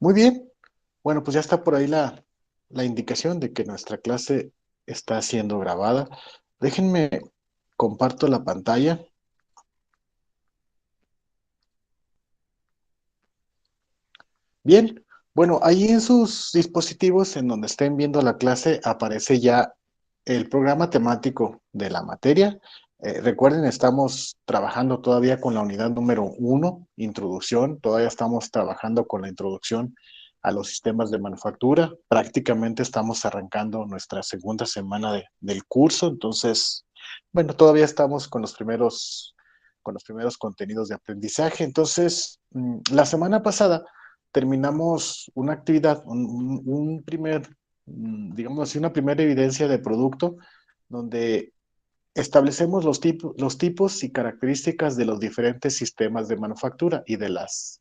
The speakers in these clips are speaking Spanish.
Muy bien. Bueno, pues ya está por ahí la indicación de que nuestra clase está siendo grabada. Déjenme, comparto la pantalla. Bien, bueno, ahí en sus dispositivos en donde estén viendo la clase aparece ya el programa temático de la materia. Recuerden, estamos trabajando todavía con la unidad número 1, introducción. Todavía estamos trabajando con la introducción a los sistemas de manufactura. Prácticamente estamos arrancando nuestra segunda semana del curso. Entonces, bueno, todavía estamos con los primeros contenidos de aprendizaje. Entonces, la semana pasada terminamos una actividad, un primer, digamos así, una primera evidencia de producto donde establecemos los tipos y características de los diferentes sistemas de manufactura y de las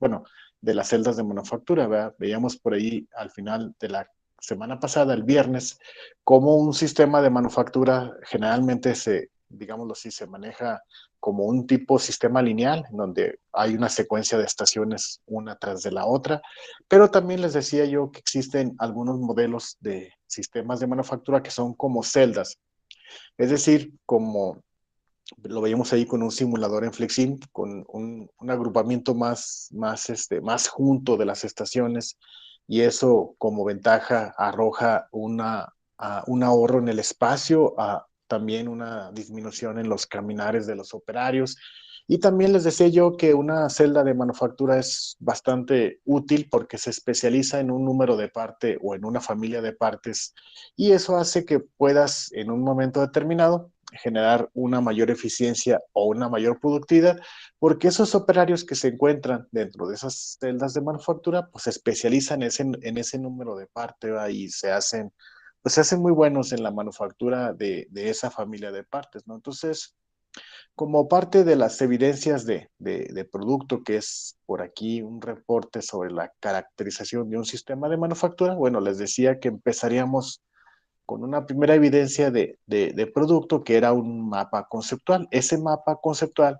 celdas de manufactura, ¿verdad? Veíamos por ahí al final de la semana pasada, el viernes, cómo un sistema de manufactura generalmente digámoslo así, se maneja como un tipo sistema lineal, en donde hay una secuencia de estaciones una tras de la otra, pero también les decía yo que existen algunos modelos de sistemas de manufactura que son como celdas, es decir, como lo veíamos ahí con un simulador en Flexim, con un agrupamiento más junto de las estaciones, y eso como ventaja arroja un ahorro en el espacio, también una disminución en los caminares de los operarios. Y también les decía yo que una celda de manufactura es bastante útil porque se especializa en un número de parte o en una familia de partes, y eso hace que puedas en un momento determinado generar una mayor eficiencia o una mayor productividad, porque esos operarios que se encuentran dentro de esas celdas de manufactura, pues se especializan en ese número de parte, ¿va? Y pues se hacen muy buenos en la manufactura de esa familia de partes, ¿no? Entonces, como parte de las evidencias de producto, que es por aquí un reporte sobre la caracterización de un sistema de manufactura, bueno, les decía que empezaríamos con una primera evidencia de producto que era un mapa conceptual. Ese mapa conceptual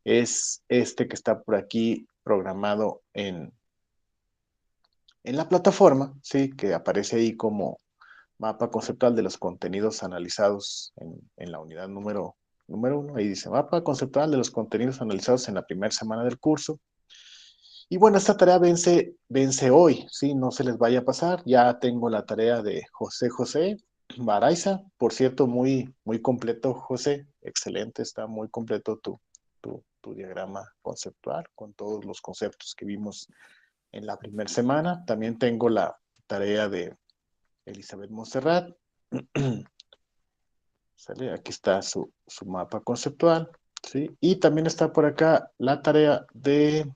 es este que está por aquí programado en la plataforma, ¿sí? Que aparece ahí como mapa conceptual de los contenidos analizados en la unidad número 1. Ahí dice mapa conceptual de los contenidos analizados en la primera semana del curso. Y bueno, esta tarea vence hoy, ¿sí? No se les vaya a pasar. Ya tengo la tarea de José Baraiza. Por cierto, muy, muy completo, José. Excelente, está muy completo tu diagrama conceptual con todos los conceptos que vimos en la primera semana. También tengo la tarea de Elizabeth Monserrat. ¿Sale? Aquí está su mapa conceptual, ¿sí? Y también está por acá la tarea de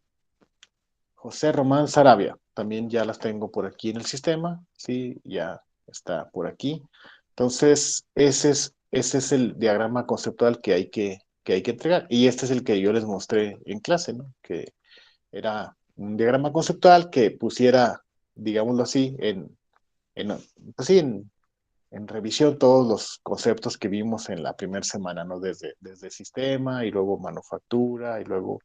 José Román Sarabia, también ya las tengo por aquí en el sistema, sí, ya está por aquí. Entonces, ese es el diagrama conceptual que hay que entregar. Y este es el que yo les mostré en clase, ¿no? Que era un diagrama conceptual que pusiera, digámoslo así, en, pues sí, en revisión todos los conceptos que vimos en la primera semana, ¿no? Desde sistema y luego manufactura y luego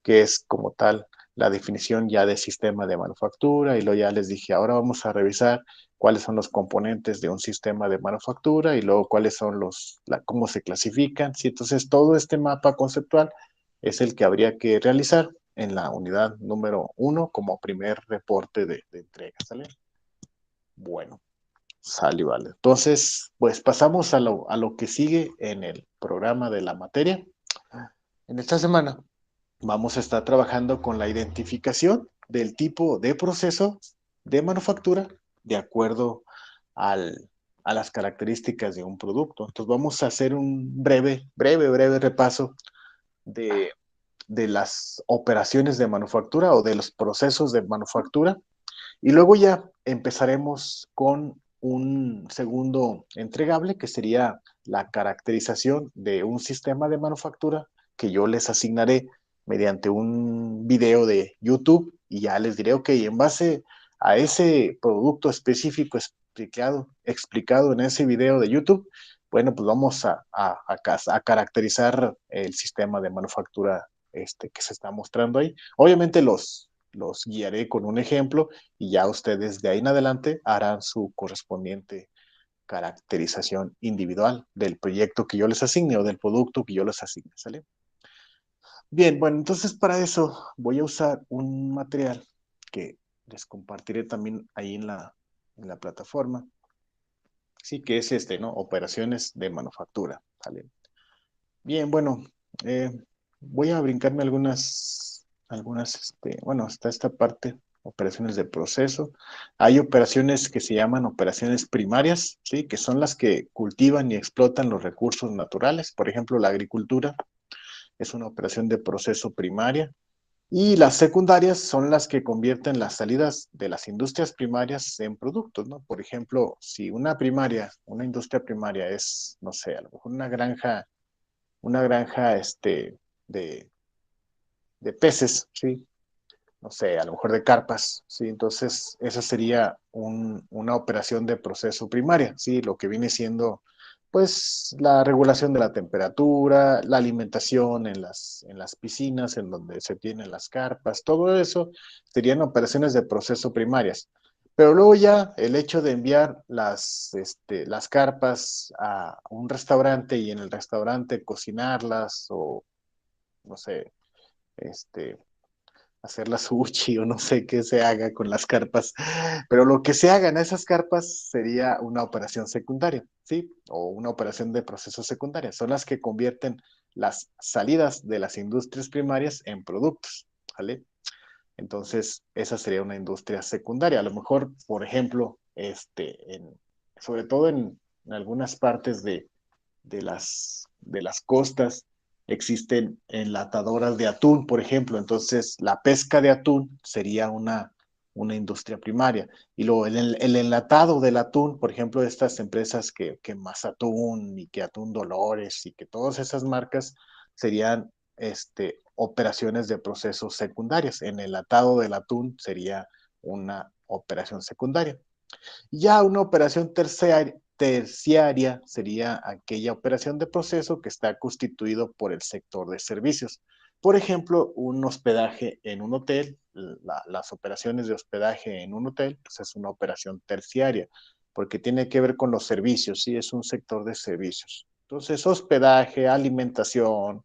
que es como tal la definición ya de sistema de manufactura, y luego ya les dije, ahora vamos a revisar cuáles son los componentes de un sistema de manufactura y luego cuáles son cómo se clasifican. Sí, entonces todo este mapa conceptual es el que habría que realizar en la unidad número 1 como primer reporte de entrega, ¿sale? Bueno, sale, vale. Entonces, pues pasamos a lo que sigue en el programa de la materia. En esta semana vamos a estar trabajando con la identificación del tipo de proceso de manufactura de acuerdo al, a las características de un producto. Entonces vamos a hacer un breve repaso de, de las operaciones de manufactura o de los procesos de manufactura, y luego ya empezaremos con un segundo entregable que sería la caracterización de un sistema de manufactura que yo les asignaré mediante un video de YouTube, y ya les diré, ok, en base a ese producto específico explicado en ese video de YouTube, bueno, pues vamos a caracterizar el sistema de manufactura que se está mostrando ahí. Obviamente los guiaré con un ejemplo y ya ustedes de ahí en adelante harán su correspondiente caracterización individual del proyecto que yo les asigne o del producto que yo les asigne, ¿sale? Bien, bueno, entonces para eso voy a usar un material que les compartiré también ahí en la plataforma, sí, que es este, ¿no? Operaciones de manufactura, ¿vale? Bien, bueno, eh, voy a brincarme bueno, está esta parte, operaciones de proceso. Hay operaciones que se llaman operaciones primarias, ¿sí? Que son las que cultivan y explotan los recursos naturales. Por ejemplo, la agricultura es una operación de proceso primaria. Y las secundarias son las que convierten las salidas de las industrias primarias en productos, ¿no? Por ejemplo, si una industria primaria es, no sé, a lo mejor una granja de, de peces, ¿sí? No sé, a lo mejor de carpas, ¿sí? Entonces, esa sería una operación de proceso primaria, ¿sí? Lo que viene siendo, pues, la regulación de la temperatura, la alimentación en las piscinas, en donde se tienen las carpas, todo eso serían operaciones de proceso primarias. Pero luego ya el hecho de enviar las carpas a un restaurante y en el restaurante cocinarlas o, no sé, este, hacer la sushi o no sé qué se haga con las carpas, pero lo que se haga en esas carpas sería una operación secundaria, ¿sí? O una operación de proceso secundaria. Son las que convierten las salidas de las industrias primarias en productos, ¿vale? Entonces, esa sería una industria secundaria. A lo mejor, por ejemplo, sobre todo en algunas partes de las costas existen enlatadoras de atún, por ejemplo. Entonces, la pesca de atún sería una industria primaria. Y luego el enlatado del atún, por ejemplo, estas empresas que Mazatún y que Atún Dolores y que todas esas marcas serían operaciones de procesos secundarias. En el enlatado del atún sería una operación secundaria. Ya una operación terciaria sería aquella operación de proceso que está constituido por el sector de servicios. Por ejemplo, un hospedaje en un hotel, las operaciones de hospedaje en un hotel, pues es una operación terciaria, porque tiene que ver con los servicios, sí, es un sector de servicios. Entonces, hospedaje, alimentación,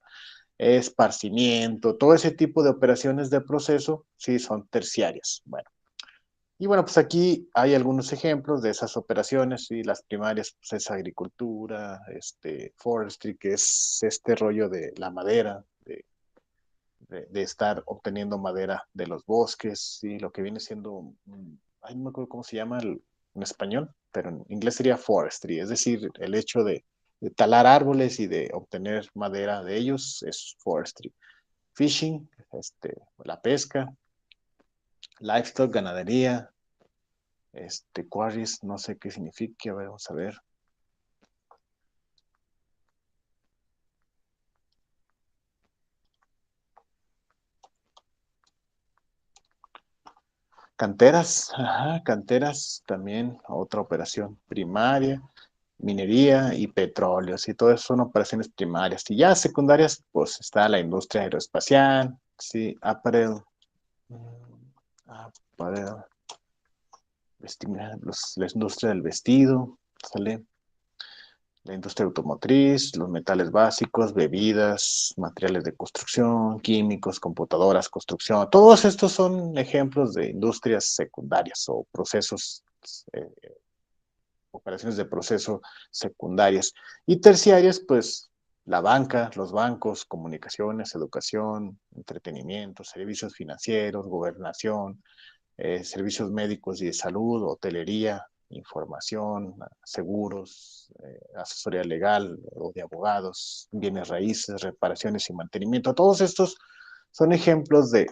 esparcimiento, todo ese tipo de operaciones de proceso, sí, son terciarias. Bueno, y bueno, pues aquí hay algunos ejemplos de esas operaciones, y las primarias pues es agricultura, forestry, que es este rollo de la madera, de estar obteniendo madera de los bosques, y lo que viene siendo, ay, no me acuerdo cómo se llama en español, pero en inglés sería forestry, es decir, el hecho de talar árboles y de obtener madera de ellos es forestry. Fishing, la pesca, livestock, ganadería, quarries, no sé qué significa, a ver, vamos a ver. Canteras, ajá, canteras también, otra operación primaria, minería y petróleo, sí, todas son operaciones primarias. Y ya secundarias, pues está la industria aeroespacial, sí, apparel, apparel, la industria del vestido, ¿sale? La industria automotriz, los metales básicos, bebidas, materiales de construcción, químicos, computadoras, construcción. Todos estos son ejemplos de industrias secundarias o procesos, eh, operaciones de proceso secundarias. Y terciarias, pues la banca, los bancos, comunicaciones, educación, entretenimiento, servicios financieros, gobernación, servicios médicos y de salud, hotelería, información, seguros, asesoría legal o de abogados, bienes raíces, reparaciones y mantenimiento. Todos estos son ejemplos de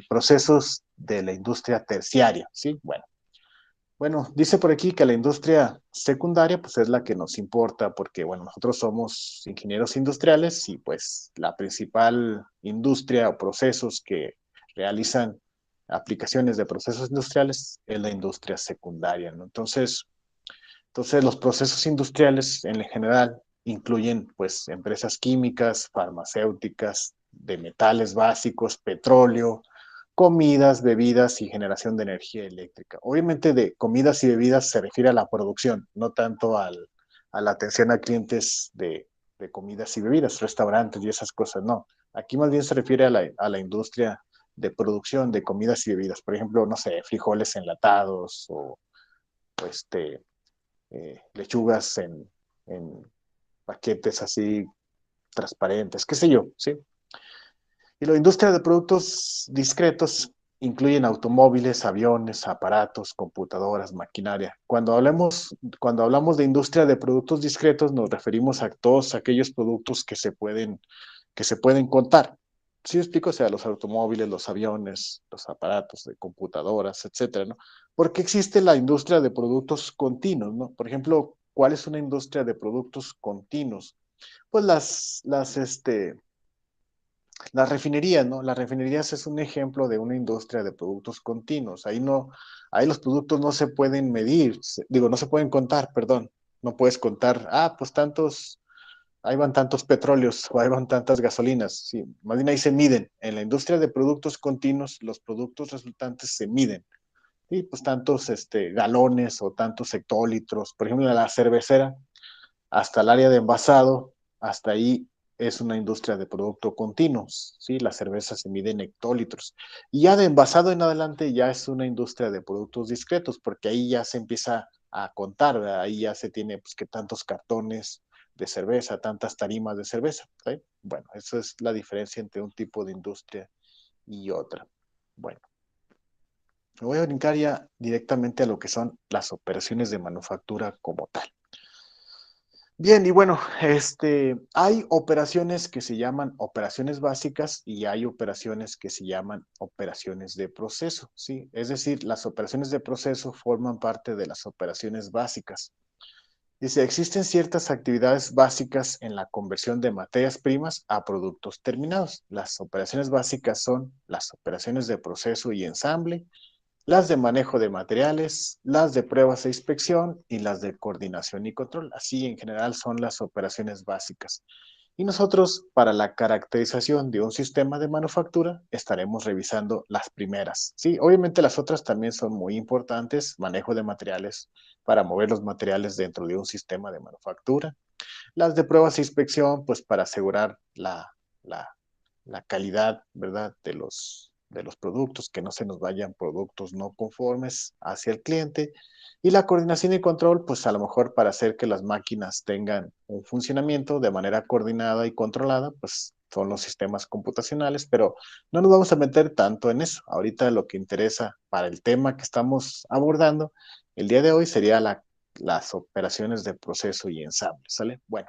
procesos de la industria terciaria, ¿sí? Bueno, dice por aquí que la industria secundaria pues es la que nos importa porque, bueno, nosotros somos ingenieros industriales y pues la principal industria o procesos que realizan aplicaciones de procesos industriales es la industria secundaria, ¿no? Entonces los procesos industriales en general incluyen pues empresas químicas, farmacéuticas, de metales básicos, petróleo, comidas, bebidas y generación de energía eléctrica. Obviamente de comidas y bebidas se refiere a la producción, no tanto a la atención a clientes de comidas y bebidas, restaurantes y esas cosas, no. Aquí más bien se refiere a la industria de producción de comidas y bebidas. Por ejemplo, no sé, frijoles enlatados o lechugas en paquetes así transparentes, qué sé yo, ¿sí? Y la industria de productos discretos incluyen automóviles, aviones, aparatos, computadoras, maquinaria. Cuando hablamos de industria de productos discretos, nos referimos a todos aquellos productos que se pueden contar. ¿Sí me explico? O sea, los automóviles, los aviones, los aparatos de computadoras, etcétera, ¿no? Porque existe la industria de productos continuos, ¿no? Por ejemplo, ¿cuál es una industria de productos continuos? Pues las refinerías, ¿no? Las refinerías es un ejemplo de una industria de productos continuos. Ahí los productos no se pueden medir, digo, no se pueden contar, perdón. No puedes contar, pues ahí van tantos petróleos o ahí van tantas gasolinas. Sí, más bien ahí se miden. En la industria de productos continuos, los productos resultantes se miden. Y pues tantos galones o tantos hectolitros. Por ejemplo, en la cervecera, hasta el área de envasado, hasta ahí es una industria de producto continuos, ¿sí? La cerveza se mide en hectolitros. Y ya de envasado en adelante ya es una industria de productos discretos, porque ahí ya se empieza a contar, ¿verdad? Ahí ya se tiene pues que tantos cartones de cerveza, tantas tarimas de cerveza, ¿sí? Bueno, eso es la diferencia entre un tipo de industria y otra. Bueno, me voy a brincar ya directamente a lo que son las operaciones de manufactura como tal. Bien, y bueno, hay operaciones que se llaman operaciones básicas y hay operaciones que se llaman operaciones de proceso, ¿sí? Es decir, las operaciones de proceso forman parte de las operaciones básicas. Dice, existen ciertas actividades básicas en la conversión de materias primas a productos terminados. Las operaciones básicas son las operaciones de proceso y ensamble, las de manejo de materiales, las de pruebas e inspección y las de coordinación y control. Así en general son las operaciones básicas. Y nosotros, para la caracterización de un sistema de manufactura, estaremos revisando las primeras. Sí, obviamente las otras también son muy importantes, manejo de materiales para mover los materiales dentro de un sistema de manufactura. Las de pruebas e inspección, pues para asegurar la, la calidad, ¿verdad? De los productos, que no se nos vayan productos no conformes hacia el cliente. Y la coordinación y control, pues a lo mejor para hacer que las máquinas tengan un funcionamiento de manera coordinada y controlada, pues son los sistemas computacionales, pero no nos vamos a meter tanto en eso. Ahorita lo que interesa para el tema que estamos abordando el día de hoy sería las operaciones de proceso y ensamble, ¿sale? Bueno,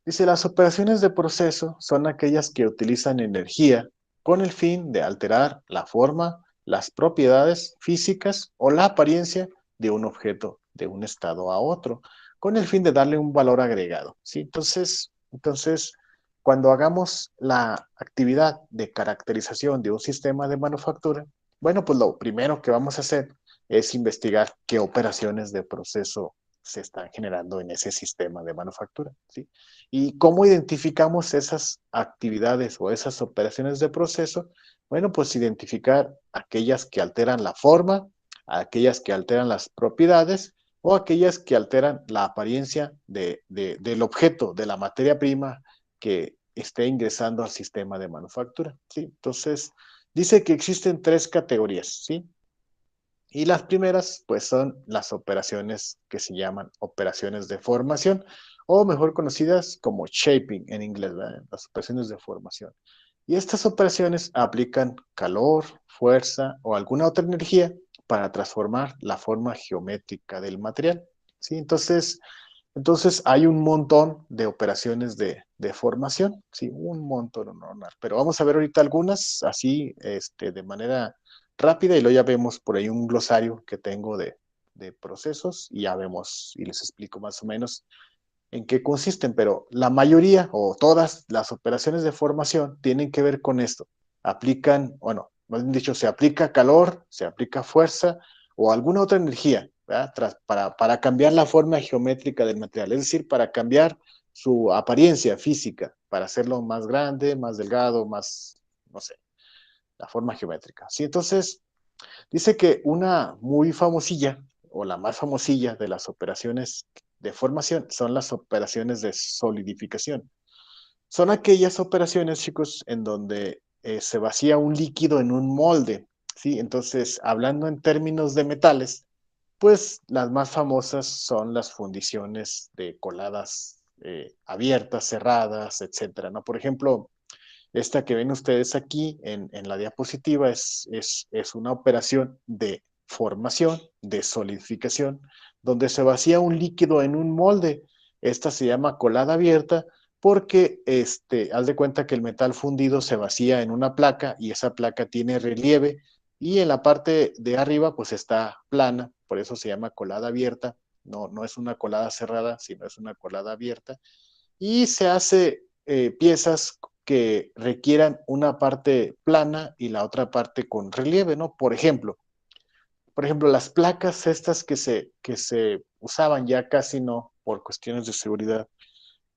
dice, las operaciones de proceso son aquellas que utilizan energía con el fin de alterar la forma, las propiedades físicas o la apariencia de un objeto de un estado a otro, con el fin de darle un valor agregado, ¿sí? Entonces, cuando hagamos la actividad de caracterización de un sistema de manufactura, bueno, pues lo primero que vamos a hacer es investigar qué operaciones de proceso se están generando en ese sistema de manufactura, ¿sí? ¿Y cómo identificamos esas actividades o esas operaciones de proceso? Bueno, pues identificar aquellas que alteran la forma, aquellas que alteran las propiedades o aquellas que alteran la apariencia del objeto, de la materia prima que esté ingresando al sistema de manufactura, ¿sí? Entonces, dice que existen tres categorías, ¿sí? Y las primeras, pues son las operaciones que se llaman operaciones de formación, o mejor conocidas como shaping en inglés, ¿verdad? Las operaciones de formación. Y estas operaciones aplican calor, fuerza o alguna otra energía para transformar la forma geométrica del material, ¿sí? Entonces hay un montón de operaciones de formación, sí, un montón normal. Pero vamos a ver ahorita algunas así, de manera rápida y luego ya vemos por ahí un glosario que tengo de procesos y ya vemos y les explico más o menos en qué consisten, pero la mayoría o todas las operaciones de formación tienen que ver con esto. Aplican, bueno, más bien dicho, se aplica calor, se aplica fuerza o alguna otra energía, ¿verdad? Para cambiar la forma geométrica del material, es decir, para cambiar su apariencia física, para hacerlo más grande, más delgado, más, no sé, la forma geométrica. ¿Sí? Entonces, dice que una muy famosilla, o la más famosilla de las operaciones de formación, son las operaciones de solidificación. Son aquellas operaciones, chicos, en donde se vacía un líquido en un molde, ¿sí? Entonces, hablando en términos de metales, pues las más famosas son las fundiciones de coladas abiertas, cerradas, etcétera, ¿no? Por ejemplo, esta que ven ustedes aquí en la diapositiva es una operación de formación, de solidificación, donde se vacía un líquido en un molde. Esta se llama colada abierta porque haz de cuenta que el metal fundido se vacía en una placa y esa placa tiene relieve y en la parte de arriba pues está plana, por eso se llama colada abierta. No, no es una colada cerrada, sino es una colada abierta y se hace piezas que requieran una parte plana y la otra parte con relieve, ¿no? Por ejemplo, las placas estas que se usaban ya casi no por cuestiones de seguridad,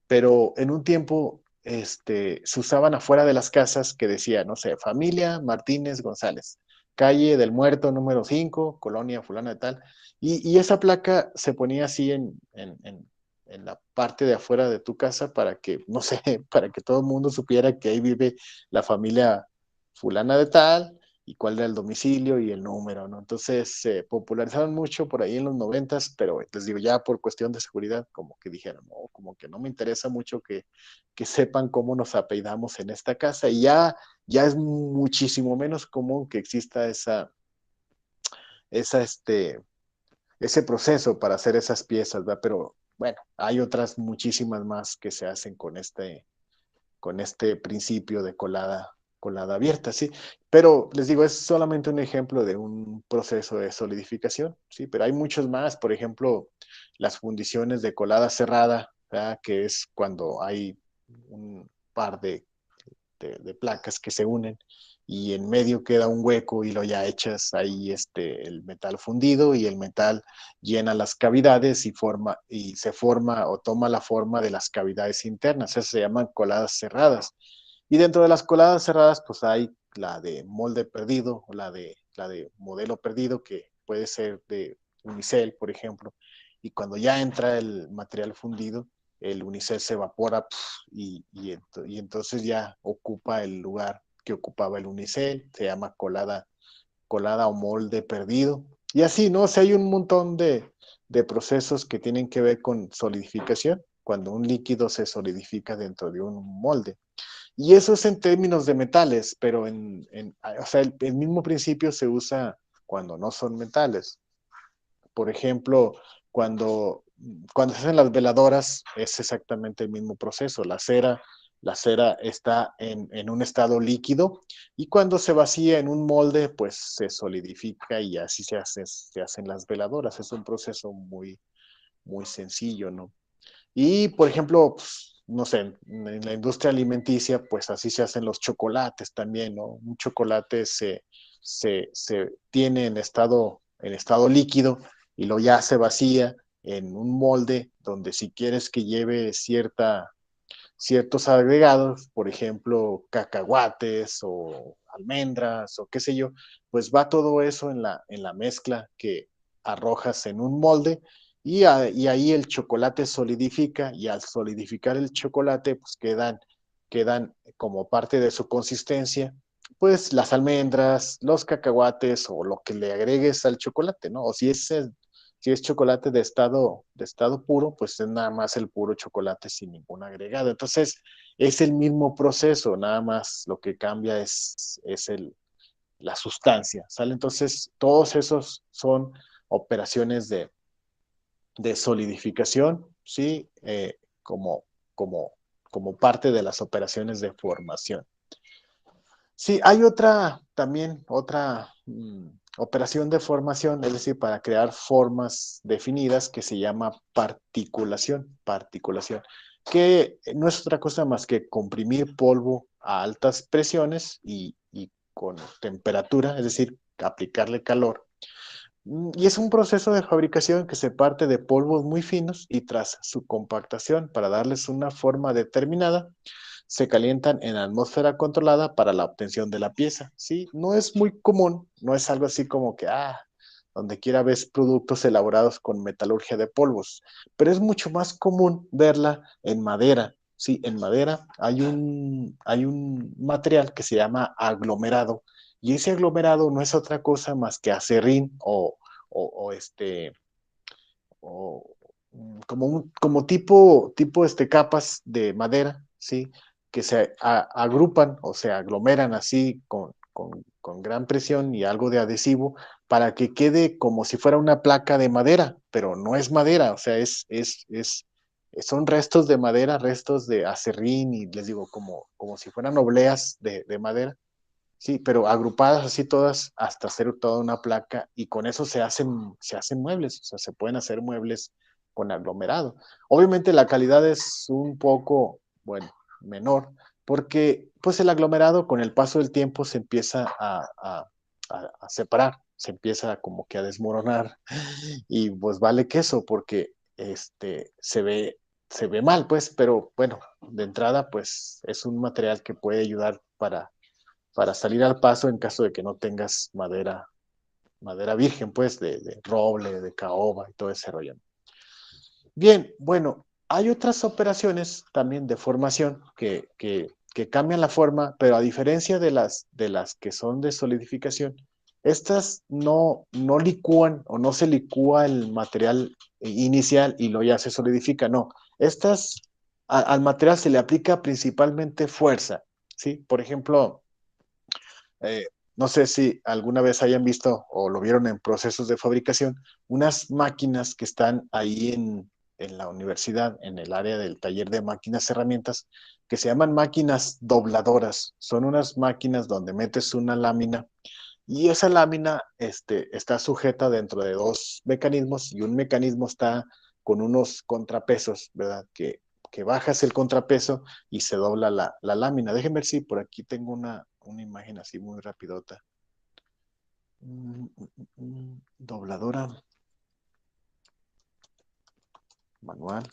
pero en un tiempo se usaban afuera de las casas que decía, no sé, familia Martínez González, calle del Muerto número 5, colonia fulana de tal, y esa placa se ponía así en la parte de afuera de tu casa para que, no sé, para que todo el mundo supiera que ahí vive la familia fulana de tal y cuál era el domicilio y el número, ¿no? Entonces se popularizaron mucho por ahí en los noventas, pero les digo, ya por cuestión de seguridad, como que dijeron, no, como que no me interesa mucho que sepan cómo nos apellidamos en esta casa y ya es muchísimo menos común que exista esa, ese proceso para hacer esas piezas, ¿verdad? Pero bueno, hay otras muchísimas más que se hacen con este principio de colada abierta, ¿sí? Pero les digo, es solamente un ejemplo de un proceso de solidificación, ¿sí? Pero hay muchos más, por ejemplo, las fundiciones de colada cerrada, ¿verdad? Que es cuando hay un par de placas que se unen y en medio queda un hueco y lo ya echas ahí el metal fundido y el metal llena las cavidades y se forma o toma la forma de las cavidades internas. Esas se llaman coladas cerradas. Y dentro de las coladas cerradas, pues hay la de molde perdido o la de modelo perdido, que puede ser de unicel, por ejemplo. Y cuando ya entra el material fundido, el unicel se evapora y entonces ya ocupa el lugar que ocupaba el unicel, se llama colada o molde perdido. Y así, ¿no? O sea, hay un montón de procesos que tienen que ver con solidificación, cuando un líquido se solidifica dentro de un molde. Y eso es en términos de metales, pero o sea, el mismo principio se usa cuando no son metales. Por ejemplo, cuando, cuando se hacen las veladoras es exactamente el mismo proceso. La cera está en un estado líquido y cuando se vacía en un molde, pues se solidifica y así se hacen las veladoras. Es un proceso muy, muy sencillo, ¿no? Y, por ejemplo, pues, no sé, en la industria alimenticia, pues así se hacen los chocolates también, ¿no? Un chocolate se tiene en estado líquido y lo ya se vacía en un molde donde si quieres que lleve ciertos agregados, por ejemplo, cacahuates o almendras o qué sé yo, pues va todo eso en la mezcla que arrojas en un molde y ahí el chocolate solidifica y al solidificar el chocolate pues quedan como parte de su consistencia pues las almendras, los cacahuates o lo que le agregues al chocolate, ¿no? O si es chocolate de estado puro, pues es nada más el puro chocolate sin ningún agregado. Entonces, es el mismo proceso, nada más lo que cambia es la sustancia, ¿sale? Entonces, todos esos son operaciones de solidificación, ¿sí? Como, como parte de las operaciones de formación. Sí, hay otra operación de formación, es decir, para crear formas definidas que se llama particulación, que no es otra cosa más que comprimir polvo a altas presiones y con temperatura, es decir, aplicarle calor. Y es un proceso de fabricación que se parte de polvos muy finos y tras su compactación para darles una forma determinada, se calientan en atmósfera controlada para la obtención de la pieza, ¿sí? No es muy común, no es algo así como que, donde quiera ves productos elaborados con metalurgia de polvos, pero es mucho más común verla en madera. Sí, en madera hay un material que se llama aglomerado, y ese aglomerado no es otra cosa más que acerrín o este, o como tipo capas de madera, ¿sí? Que se agrupan o se aglomeran así con gran presión y algo de adhesivo para que quede como si fuera una placa de madera, pero no es madera, o sea, son restos de madera, restos de acerrín y les digo, como si fueran obleas de madera. Sí, pero agrupadas así todas hasta hacer toda una placa y con eso se hacen muebles, o sea, se pueden hacer muebles con aglomerado. Obviamente la calidad es un poco, bueno, menor, porque pues el aglomerado con el paso del tiempo se empieza a separar, se empieza como que a desmoronar y pues vale queso porque se ve mal, pues, pero bueno, de entrada pues es un material que puede ayudar para salir al paso en caso de que no tengas madera virgen, pues, de roble, de caoba y todo ese rollo. Bien, bueno, hay otras operaciones también de formación que cambian la forma, pero a diferencia de las que son de solidificación, estas no licúan o no se licúa el material inicial y lo ya se solidifica, no. Estas al material se le aplica principalmente fuerza, ¿sí? Por ejemplo, eh, no sé si alguna vez hayan visto o lo vieron en procesos de fabricación, unas máquinas que están ahí en la universidad, en el área del taller de máquinas herramientas, que se llaman máquinas dobladoras. Son unas máquinas donde metes una lámina y esa lámina está sujeta dentro de dos mecanismos y un mecanismo está con unos contrapesos, ¿verdad? Que bajas el contrapeso y se dobla la lámina. Déjenme ver si por aquí tengo una imagen así muy rapidota. Dobladora manual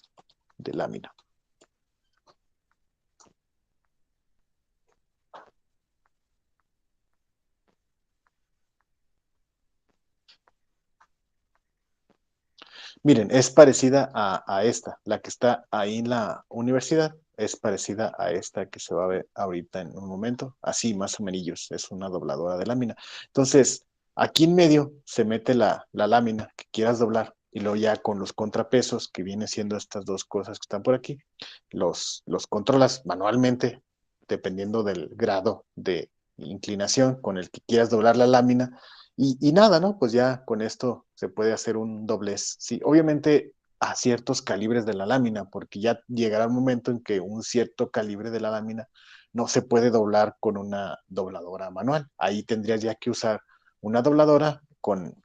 de lámina. Miren, es parecida a esta, la que está ahí en la universidad, es parecida a esta que se va a ver ahorita en un momento, así más o menos, es una dobladora de lámina. Entonces, aquí en medio se mete la lámina que quieras doblar y luego ya con los contrapesos, que vienen siendo estas dos cosas que están por aquí, los controlas manualmente, dependiendo del grado de inclinación con el que quieras doblar la lámina y nada, ¿no? Pues ya con esto se puede hacer un doblez. Sí, obviamente a ciertos calibres de la lámina, porque ya llegará un momento en que un cierto calibre de la lámina no se puede doblar con una dobladora manual. Ahí tendrías ya que usar una dobladora con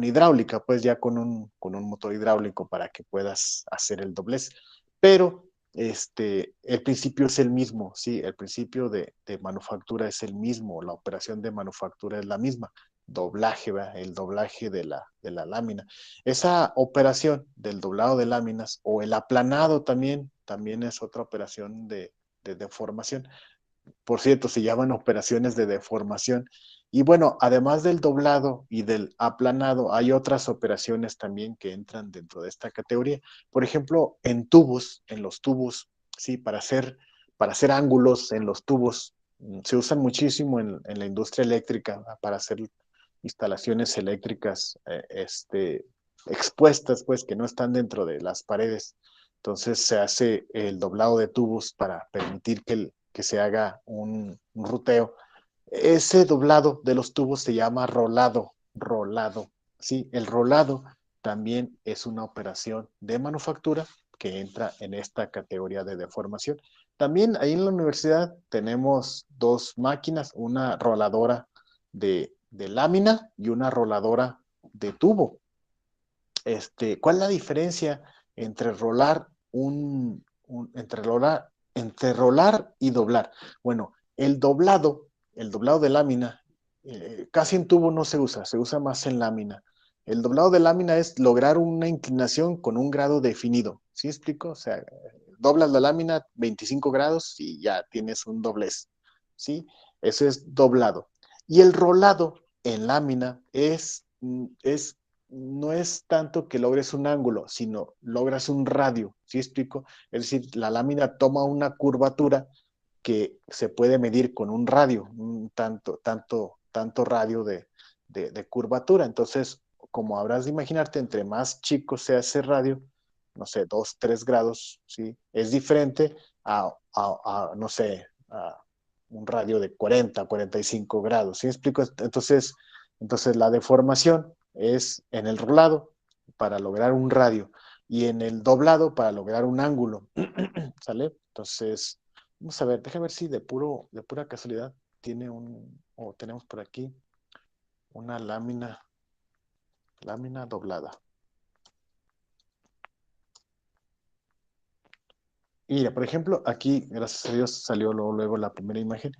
hidráulica, pues ya con un motor hidráulico para que puedas hacer el doblez. Pero el principio es el mismo, sí, el principio de manufactura es el mismo, la operación de manufactura es la misma, doblaje, ¿verdad? El doblaje de la lámina. Esa operación del doblado de láminas o el aplanado también es otra operación de deformación. Por cierto, se llaman operaciones de deformación. Y bueno, además del doblado y del aplanado, hay otras operaciones también que entran dentro de esta categoría. Por ejemplo, en los tubos, sí, para hacer ángulos en los tubos, se usan muchísimo en la industria eléctrica para hacer instalaciones eléctricas expuestas, pues, que no están dentro de las paredes. Entonces se hace el doblado de tubos para permitir que se haga un ruteo. Ese doblado de los tubos se llama rolado. Sí, el rolado también es una operación de manufactura que entra en esta categoría de deformación. También ahí en la universidad tenemos dos máquinas, una roladora de lámina y una roladora de tubo. ¿Cuál es la diferencia entre entre rolar y doblar? Bueno, el doblado de lámina, casi en tubo no se usa más en lámina. El doblado de lámina es lograr una inclinación con un grado definido. ¿Sí explico? O sea, doblas la lámina 25 grados y ya tienes un doblez, ¿sí? Eso es doblado. Y el rolado en lámina no es tanto que logres un ángulo, sino logras un radio, ¿sí explico? Es decir, la lámina toma una curvatura que se puede medir con un radio, un tanto radio de curvatura. Entonces, como habrás de imaginarte, entre más chico sea ese radio, no sé, 2, 3 grados, ¿sí? Es diferente no sé, a un radio de 40, 45 grados, ¿sí me explico? Entonces la deformación es en el rolado para lograr un radio y en el doblado para lograr un ángulo, ¿sale? Entonces, vamos a ver, déjame ver si de pura casualidad o tenemos por aquí una lámina doblada. Y mira, por ejemplo, aquí, gracias a Dios, salió luego la primera imagen.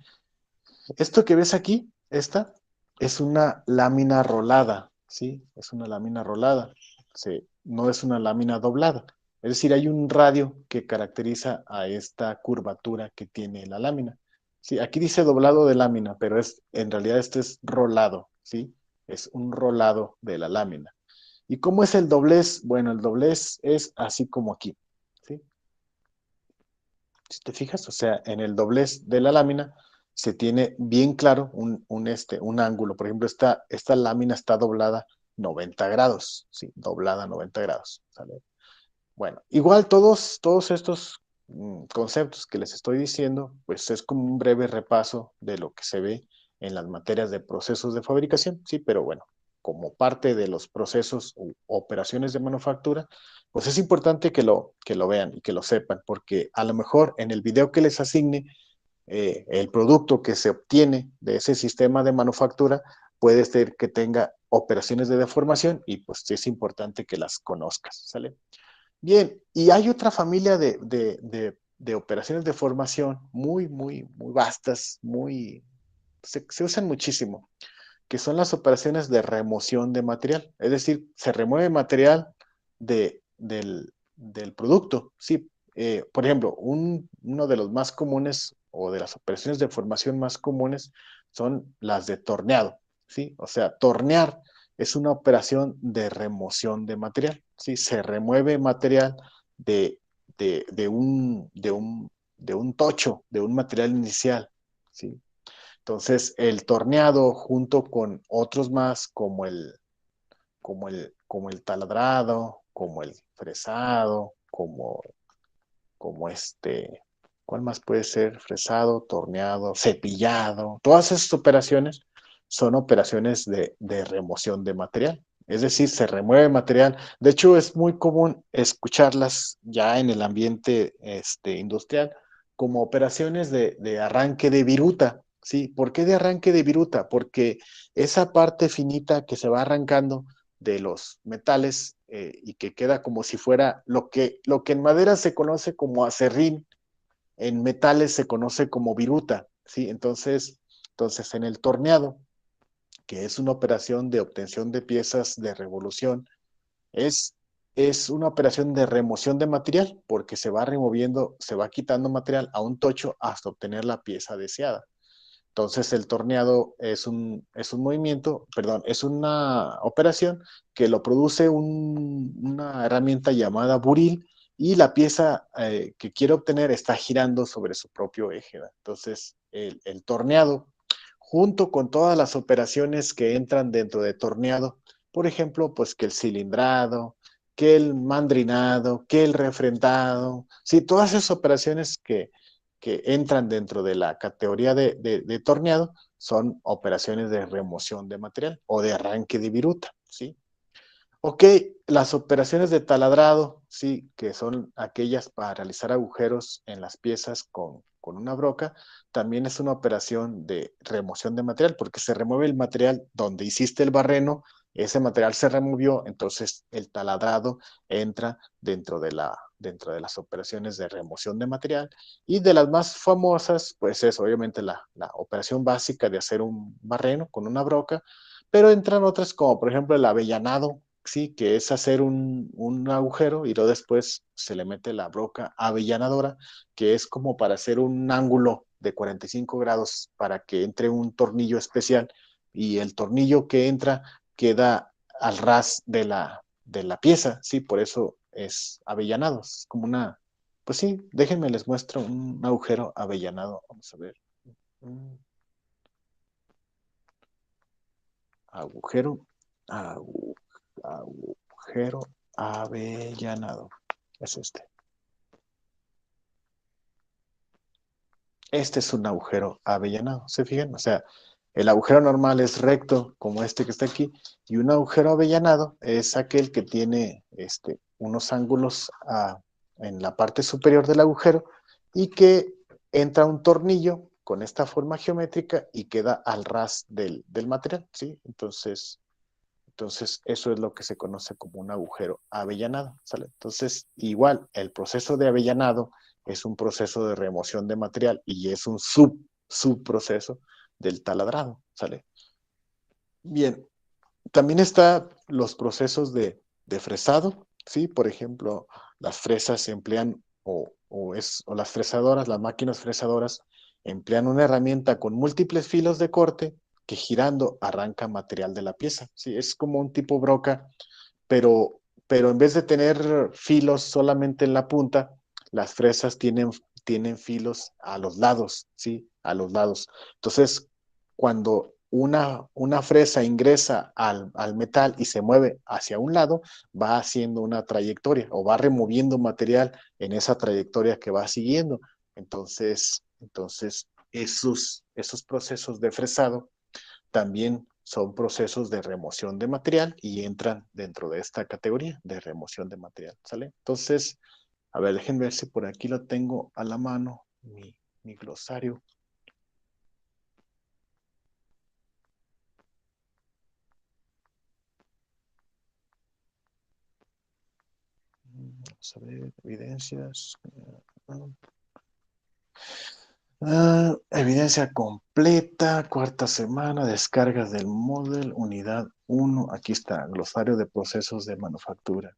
Esto que ves aquí, esta, es una lámina rolada, ¿sí? Es una lámina rolada, sí, no es una lámina doblada. Es decir, hay un radio que caracteriza a esta curvatura que tiene la lámina. Sí, aquí dice doblado de lámina, pero en realidad este es rolado, ¿sí? Es un rolado de la lámina. ¿Y cómo es el doblez? Bueno, el doblez es así como aquí, ¿sí? Si te fijas, o sea, en el doblez de la lámina se tiene bien claro un ángulo. Por ejemplo, esta lámina está doblada 90 grados, sí, doblada 90 grados. ¿Sale? Bueno, igual todos estos conceptos que les estoy diciendo, pues es como un breve repaso de lo que se ve en las materias de procesos de fabricación, sí, pero bueno, como parte de los procesos u operaciones de manufactura, pues es importante que lo vean y que lo sepan, porque a lo mejor en el video que les asigne, el producto que se obtiene de ese sistema de manufactura puede ser que tenga operaciones de deformación y pues es importante que las conozcas, ¿sale? Bien, y hay otra familia de operaciones de formación muy vastas, se usan muchísimo, que son las operaciones de remoción de material. Es decir, se remueve material del producto. Sí, por ejemplo, uno de los más comunes o de las operaciones de formación más comunes son las de torneado. ¿Sí? O sea, tornear es una operación de remoción de material. ¿Sí? Se remueve material de, de un tocho, de un material inicial. ¿Sí? Entonces, el torneado junto con otros más como el taladrado, como el fresado, como ¿cuál más puede ser? Fresado, torneado, cepillado. Todas esas operaciones son operaciones de remoción de material. Es decir, se remueve material. De hecho, es muy común escucharlas ya en el ambiente industrial como operaciones de arranque de viruta. ¿Sí? ¿Por qué de arranque de viruta? Porque esa parte finita que se va arrancando de los metales y que queda como si fuera lo que en madera se conoce como acerrín, en metales se conoce como viruta, ¿sí? Entonces en el torneado, que es una operación de obtención de piezas de revolución, es, es una operación de remoción de material, porque se va removiendo, se va quitando material a un tocho hasta obtener la pieza deseada. Entonces el torneado es un movimiento, perdón, es una operación que lo produce una herramienta llamada buril y la pieza que quiere obtener está girando sobre su propio eje. ¿Verdad? Entonces el torneado, junto con todas las operaciones que entran dentro de torneado, por ejemplo, pues que el cilindrado, que el mandrinado, que el refrendado, sí, todas esas operaciones que entran dentro de la categoría de torneado son operaciones de remoción de material o de arranque de viruta, ¿sí? Ok, las operaciones de taladrado, sí, que son aquellas para realizar agujeros en las piezas con una broca, también es una operación de remoción de material, porque se remueve el material donde hiciste el barreno, ese material se removió, entonces el taladrado entra dentro de las operaciones de remoción de material. Y de las más famosas, pues es obviamente la operación básica de hacer un barreno con una broca, pero entran otras como por ejemplo el avellanado, sí, que es hacer un agujero y luego después se le mete la broca avellanadora, que es como para hacer un ángulo de 45 grados para que entre un tornillo especial y el tornillo que entra queda al ras de la pieza, sí, por eso es avellanado, es como una, pues sí, déjenme les muestro un agujero avellanado, vamos a ver, un agujero, agu- agujero avellanado. Es este. Este es un agujero avellanado, ¿se fijan? O sea, el agujero normal es recto, como este que está aquí, y un agujero avellanado es aquel que tiene unos ángulos en la parte superior del agujero y que entra un tornillo con esta forma geométrica y queda al ras del material, ¿sí? Entonces, eso es lo que se conoce como un agujero avellanado, ¿sale? Entonces, igual, el proceso de avellanado es un proceso de remoción de material y es un subproceso del taladrado, ¿sale? Bien, también están los procesos de fresado, ¿sí? Por ejemplo, las fresas emplean, o las fresadoras, las máquinas fresadoras, emplean una herramienta con múltiples filos de corte que girando arranca material de la pieza, ¿sí? Es como un tipo broca, pero en vez de tener filos solamente en la punta, las fresas tienen filos a los lados, ¿sí? A los lados. Entonces, cuando una fresa ingresa al metal y se mueve hacia un lado, va haciendo una trayectoria o va removiendo material en esa trayectoria que va siguiendo. Entonces esos procesos de fresado también son procesos de remoción de material y entran dentro de esta categoría de remoción de material, ¿sale? Entonces, a ver, déjenme ver si por aquí lo tengo a la mano, mi glosario. Vamos a ver, evidencias. Evidencia completa, cuarta semana, descargas del Moodle, unidad 1. Aquí está, glosario de procesos de manufactura.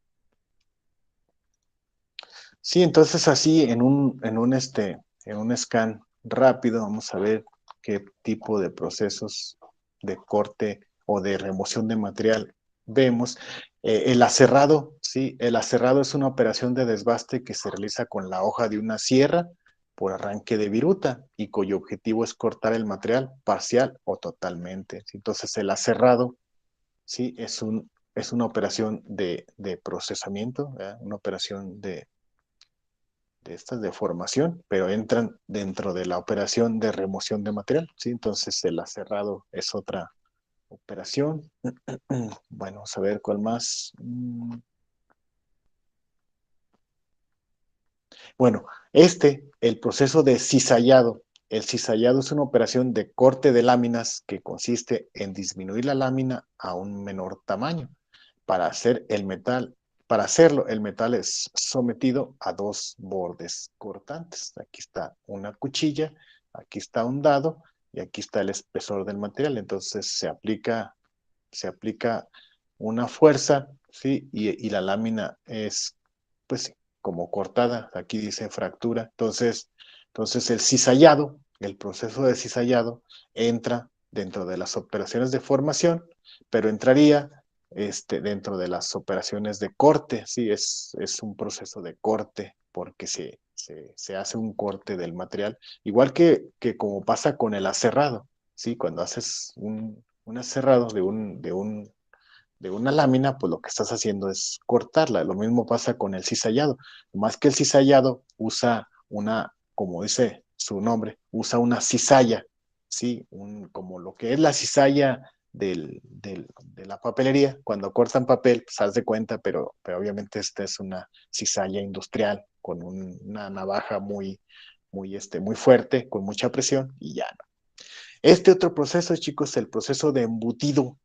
Sí, entonces así en un scan rápido vamos a ver qué tipo de procesos de corte o de remoción de material vemos. El aserrado, sí, el aserrado es una operación de desbaste que se realiza con la hoja de una sierra por arranque de viruta y cuyo objetivo es cortar el material parcial o totalmente. Entonces el aserrado, sí, es una operación de procesamiento, ¿verdad? Una operación de estas de formación, pero entran dentro de la operación de remoción de material, ¿sí? Entonces el aserrado es otra operación. Bueno, vamos a ver cuál más. Bueno, el proceso de cizallado. El cizallado es una operación de corte de láminas que consiste en disminuir la lámina a un menor tamaño. Para hacer el metal, para hacerlo, el metal es sometido a dos bordes cortantes. Aquí está una cuchilla, aquí está un dado y aquí está el espesor del material. Entonces se aplica una fuerza, ¿sí? Y la lámina es, pues, como cortada. Aquí dice fractura. Entonces el cizallado, el proceso de cizallado, entra dentro de las operaciones de formación, pero entraría dentro de las operaciones de corte, sí, es un proceso de corte porque se hace un corte del material, igual que como pasa con el aserrado, sí, cuando haces un aserrado de una lámina, pues lo que estás haciendo es cortarla. Lo mismo pasa con el cizallado. Más que el cizallado usa como dice su nombre, usa una cizalla, ¿sí? Como lo que es la cizalla de la papelería. Cuando cortan papel, pues haz de cuenta, pero obviamente esta es una cizalla industrial con una navaja muy fuerte, con mucha presión y ya no. Este otro proceso, chicos, es el proceso de embutido.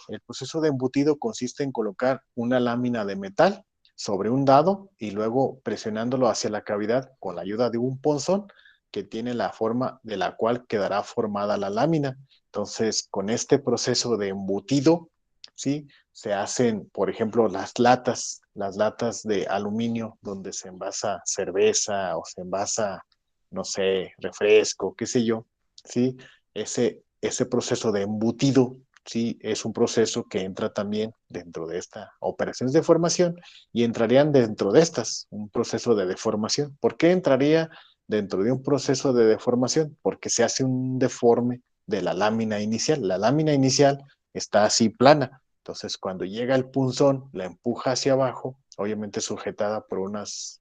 El proceso de embutido consiste en colocar una lámina de metal sobre un dado y luego presionándolo hacia la cavidad con la ayuda de un ponzón que tiene la forma de la cual quedará formada la lámina. Entonces, con este proceso de embutido, ¿sí? Se hacen, por ejemplo, las latas de aluminio donde se envasa cerveza o se envasa, no sé, refresco, qué sé yo, ¿sí? Ese proceso de embutido, ¿sí? Es un proceso que entra también dentro de estas operaciones de formación y entrarían dentro de estas, un proceso de deformación. ¿Por qué entraría dentro de un proceso de deformación? Porque se hace un deforme de la lámina inicial. La lámina inicial está así plana. Entonces, cuando llega el punzón, la empuja hacia abajo, obviamente sujetada por unas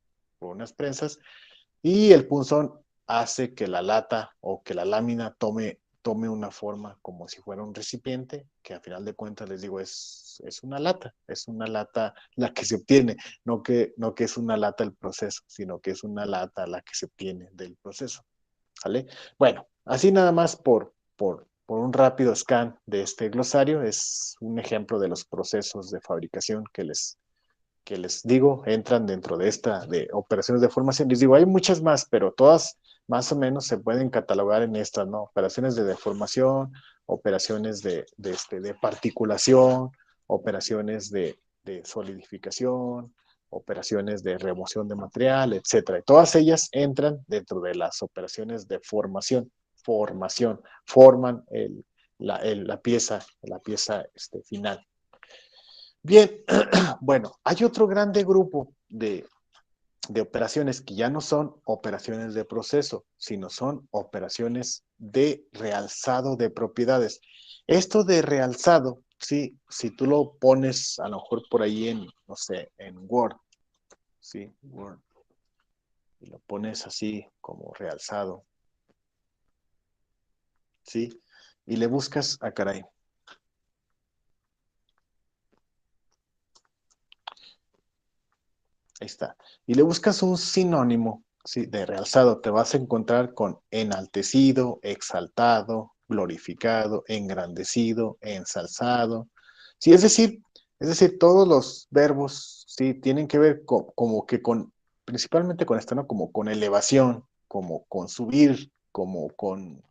prensas, y el punzón hace que la lata o que la lámina tome una forma como si fuera un recipiente, que a final de cuentas les digo es una lata la que se obtiene, no que es una lata el proceso, sino que es una lata la que se obtiene del proceso. ¿Vale? Bueno, así nada más por un rápido scan de este glosario, es un ejemplo de los procesos de fabricación que les digo, entran dentro de esta de operaciones de formación. Les digo, hay muchas más, pero todas más o menos se pueden catalogar en estas, ¿no? Operaciones de deformación, operaciones de particulación, operaciones de solidificación, operaciones de remoción de material, etcétera. Y todas ellas entran dentro de las operaciones de forman la pieza final. Bien, bueno, hay otro grande grupo de operaciones que ya no son operaciones de proceso, sino son operaciones de realzado de propiedades. Esto de realzado, sí, si tú lo pones a lo mejor por ahí en, no sé, en Word, sí, Word, y lo pones así como realzado, sí, y le buscas, caray, ahí está. Y le buscas un sinónimo, ¿sí? De realzado. Te vas a encontrar con enaltecido, exaltado, glorificado, engrandecido, ensalzado. Sí, es decir, todos los verbos, sí, tienen que ver como que con, principalmente con esto, ¿no? Como con elevación, como con subir, como con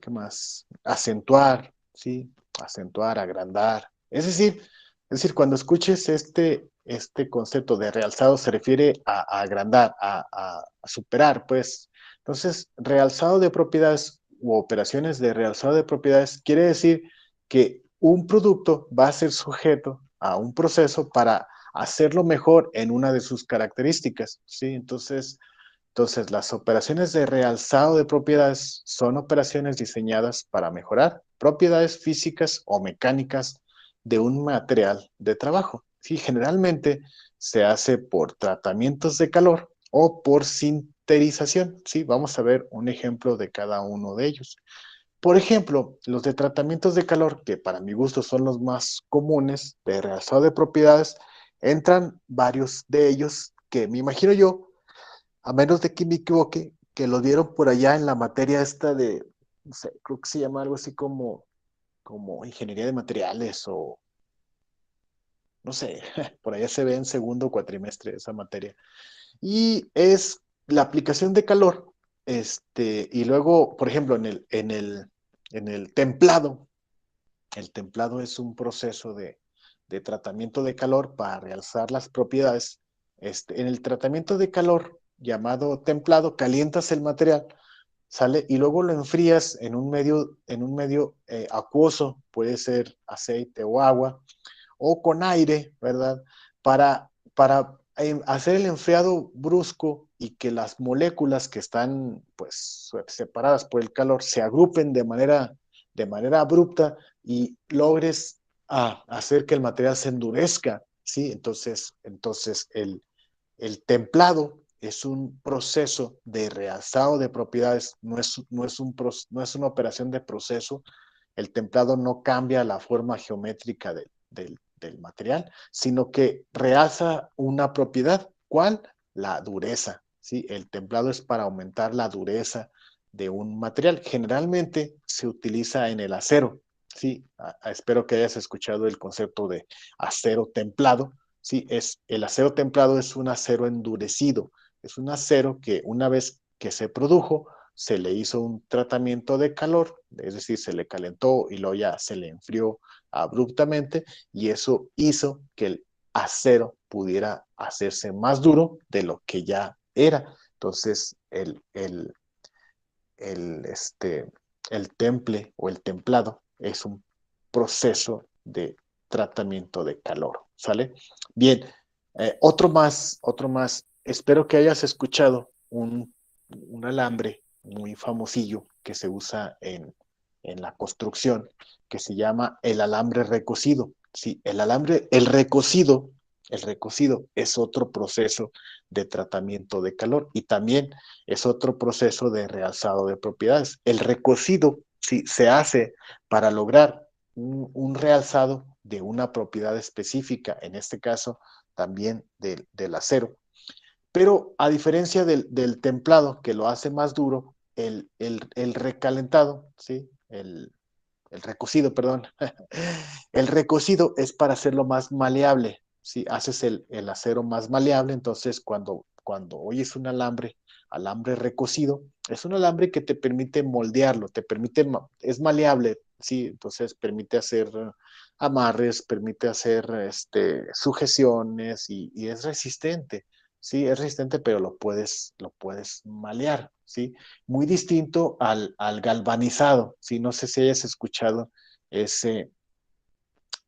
¿qué más? Acentuar, ¿sí? Acentuar, agrandar. Es decir, cuando escuches este concepto de realzado se refiere a agrandar, a superar, pues. Entonces, realzado de propiedades u operaciones de realzado de propiedades quiere decir que un producto va a ser sujeto a un proceso para hacerlo mejor en una de sus características, ¿sí? Entonces, las operaciones de realzado de propiedades son operaciones diseñadas para mejorar propiedades físicas o mecánicas de un material de trabajo. Sí, generalmente se hace por tratamientos de calor o por sinterización. Sí, vamos a ver un ejemplo de cada uno de ellos. Por ejemplo, los de tratamientos de calor, que para mi gusto son los más comunes de realzado de propiedades, entran varios de ellos que me imagino yo, a menos de que me equivoque, que lo dieron por allá en la materia esta de, no sé, creo que se llama algo así como ingeniería de materiales o, no sé, por allá se ve en segundo cuatrimestre esa materia. Y es la aplicación de calor, y luego, por ejemplo, en el templado es un proceso de tratamiento de calor para realzar las propiedades. En el tratamiento de calor llamado templado, calientas el material, sale y luego lo enfrías en un medio acuoso, puede ser aceite o agua, o con aire, ¿verdad? Para hacer el enfriado brusco y que las moléculas que están pues separadas por el calor se agrupen de manera abrupta y logres hacer que el material se endurezca, ¿sí? Entonces el templado es un proceso de realzado de propiedades, no es una operación de proceso. El templado no cambia la forma geométrica del material, sino que realza una propiedad. ¿Cuál? La dureza. ¿Sí? El templado es para aumentar la dureza de un material. Generalmente se utiliza en el acero. ¿Sí? Espero que hayas escuchado el concepto de acero templado. Sí, el acero templado es un acero endurecido, es un acero que una vez que se produjo, se le hizo un tratamiento de calor, es decir, se le calentó y luego ya se le enfrió abruptamente y eso hizo que el acero pudiera hacerse más duro de lo que ya era. Entonces, el, este, el temple o el templado es un proceso de tratamiento de calor, ¿sale? Bien, otro más. Espero que hayas escuchado un alambre muy famosillo que se usa en la construcción, que se llama el alambre recocido. Sí, el recocido es otro proceso de tratamiento de calor y también es otro proceso de realzado de propiedades. El recocido sí, se hace para lograr un realzado de una propiedad específica, en este caso también del acero. Pero a diferencia del templado, que lo hace más duro, el recalentado, ¿sí? El recocido, perdón. El recocido es para hacerlo más maleable. Si haces el acero más maleable, entonces cuando oyes un alambre recocido, es un alambre que te permite moldearlo, es maleable, sí, entonces permite hacer amarres, permite hacer sujeciones y es resistente. Sí, es resistente, pero lo puedes malear, ¿sí? Muy distinto al galvanizado, ¿sí? No sé si hayas escuchado ese,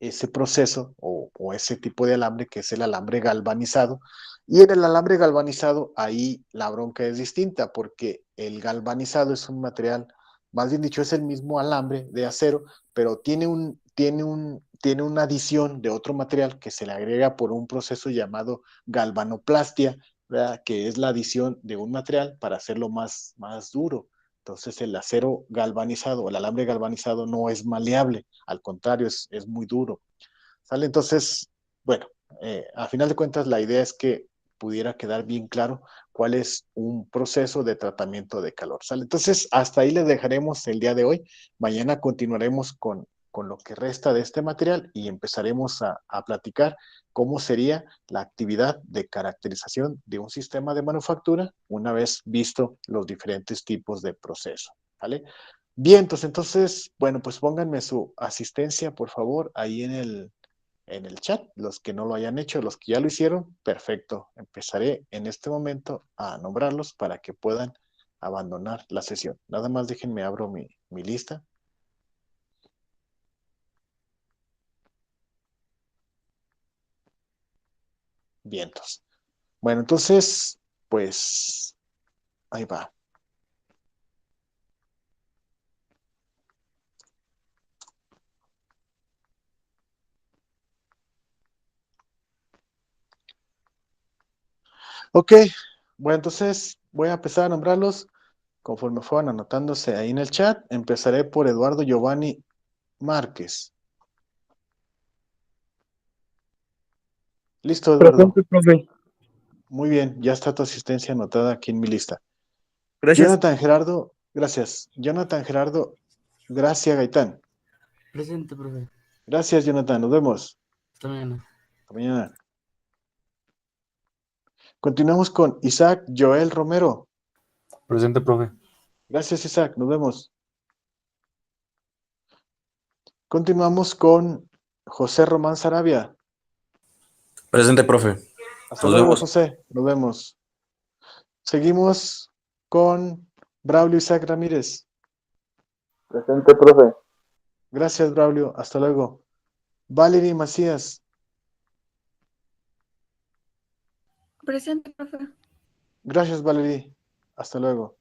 ese proceso o ese tipo de alambre que es el alambre galvanizado. Y en el alambre galvanizado, ahí la bronca es distinta porque el galvanizado es un material, más bien dicho, es el mismo alambre de acero, pero tiene una adición de otro material que se le agrega por un proceso llamado galvanoplastia, ¿verdad? Que es la adición de un material para hacerlo más duro. Entonces el acero galvanizado, el alambre galvanizado no es maleable, al contrario, es muy duro. ¿Sale? Entonces, bueno, a final de cuentas la idea es que pudiera quedar bien claro cuál es un proceso de tratamiento de calor. ¿Sale? Entonces, hasta ahí le dejaremos el día de hoy. Mañana continuaremos con lo que resta de este material y empezaremos a platicar cómo sería la actividad de caracterización de un sistema de manufactura una vez visto los diferentes tipos de proceso. ¿Vale? Bien, entonces, bueno, pues pónganme su asistencia, por favor, ahí en el chat. Los que no lo hayan hecho, los que ya lo hicieron, perfecto. Empezaré en este momento a nombrarlos para que puedan abandonar la sesión. Nada más déjenme abro mi lista. Vientos. Bueno, entonces, pues ahí va. Ok, bueno, entonces voy a empezar a nombrarlos conforme fueran anotándose ahí en el chat. Empezaré por Eduardo Giovanni Márquez. Listo, Eduardo. Presente, profe. Muy bien, ya está tu asistencia anotada aquí en mi lista. Gracias. Jonathan Gerardo, gracias. Jonathan Gerardo, gracias, Gaitán. Presente, profe. Gracias, Jonathan. Nos vemos. Hasta mañana. Hasta mañana. Continuamos con Isaac Joel Romero. Presente, profe. Gracias, Isaac. Nos vemos. Continuamos con José Román Sarabia. Presente, profe. Hasta Nos luego, vemos. José. Nos vemos. Seguimos con Braulio Isaac Ramírez. Presente, profe. Gracias, Braulio. Hasta luego. Valerie Macías. Presente, profe. Gracias, Valerie. Hasta luego.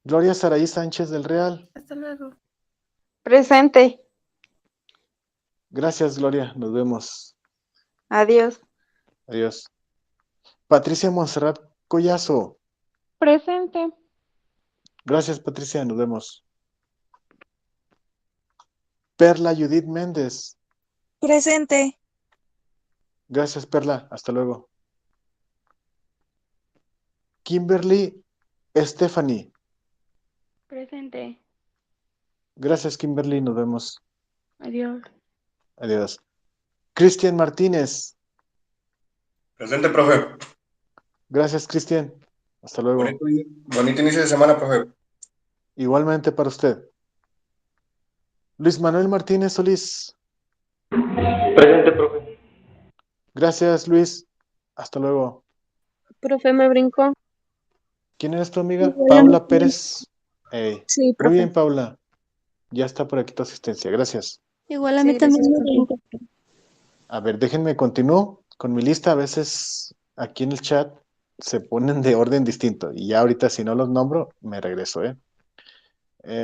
Gloria Saraí Sánchez del Real. Hasta luego. Presente. Gracias, Gloria. Nos vemos. Adiós. Adiós. Patricia Monserrat Collazo. Presente. Gracias, Patricia. Nos vemos. Perla Judith Méndez. Presente. Gracias, Perla. Hasta luego. Kimberly Stephanie. Presente. Gracias, Kimberly. Nos vemos. Adiós. Adiós. Cristian Martínez. Presente, profe. Gracias, Cristian. Hasta luego. Bonito inicio de semana, profe. Igualmente para usted. Luis Manuel Martínez Solís. Presente, profe. Gracias, Luis. Hasta luego. Profe, me brincó. ¿Quién eres tu amiga? Igual a Paula mí. Pérez. Ey. Sí, Muy profe. bien, Paula. Ya está por aquí tu asistencia. Gracias. Igual a Sí, mí también gracias, me profe. brincó. A ver, déjenme continúo con mi lista. A veces aquí en el chat se ponen de orden distinto. Y ya ahorita, si no los nombro, me regreso, ¿eh?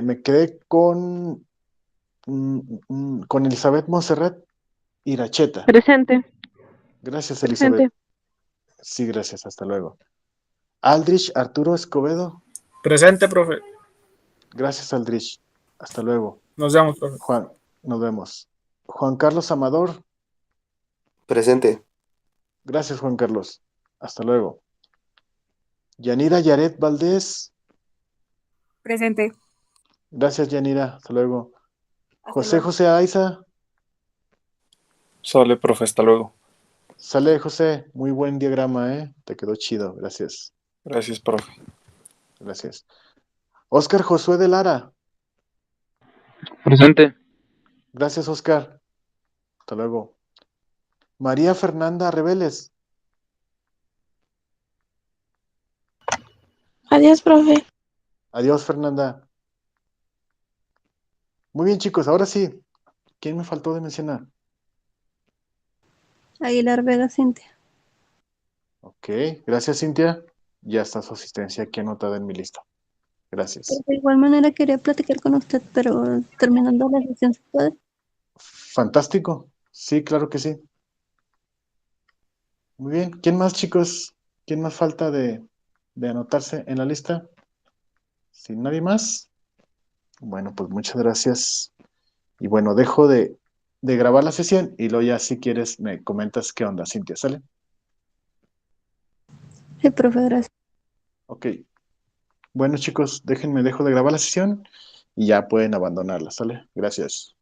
Me quedé con Elizabeth Monserrat Iracheta. Presente. Gracias, Presente. Elizabeth. Sí, gracias. Hasta luego. Aldrich Arturo Escobedo. Presente, profe. Gracias, Aldrich. Hasta luego. Nos vemos, profe. Juan, nos vemos. Juan Carlos Amador. Presente. Gracias, Juan Carlos. Hasta luego. Yanira Yaret Valdés. Presente. Gracias, Yanira. Hasta luego. Hasta José luego. José Aiza. Sale, profe, hasta luego. Sale, José. Muy buen diagrama, ¿eh? Te quedó chido. Gracias. Gracias, profe. Gracias. Oscar Josué de Lara. Presente. Gracias, Oscar. Hasta luego. María Fernanda Reveles. Adiós, profe. Adiós, Fernanda. Muy bien, chicos. Ahora sí. ¿Quién me faltó de mencionar? Aguilar Vega Cintia. Ok. Gracias, Cintia. Ya está su asistencia aquí anotada en mi lista. Gracias. De igual manera quería platicar con usted, pero terminando la sesión se puede. Fantástico. Sí, claro que sí. Muy bien. ¿Quién más, chicos? ¿Quién más falta de anotarse en la lista? ¿Sin nadie más? Bueno, pues muchas gracias. Y bueno, dejo de grabar la sesión y luego ya si quieres me comentas qué onda, Cintia, ¿sale? Sí, profe, gracias. Ok. Bueno, chicos, dejo de grabar la sesión y ya pueden abandonarla, ¿sale? Gracias.